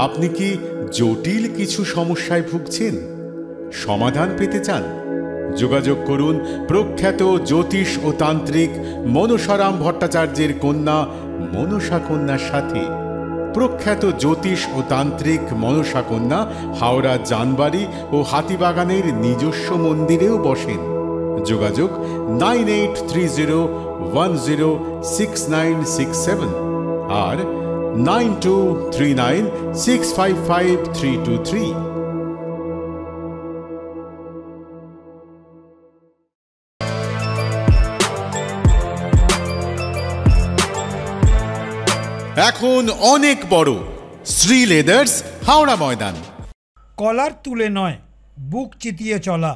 আপনি কি জটিল কিছু সমস্যায় ভুগছেন, সমাধান পেতে চান? যোগাযোগ করুন প্রখ্যাত জ্যোতিষ ও তান্ত্রিক মনসারাম ভট্টাচার্যের কন্যা মনসা কন্যার সাথে। প্রখ্যাত জ্যোতিষ ও তান্ত্রিক মনসা কন্যা হাওড়া জানবাড়ি ও হাতিবাগানের নিজস্ব মন্দিরেও বসেন। যোগাযোগ 9830106967 আর 9239655323। এখন অনেক বড় শ্রী লেদার্স হাওড়া ময়দান। কলার তুলে নয়, বুক চিতিয়ে চলা।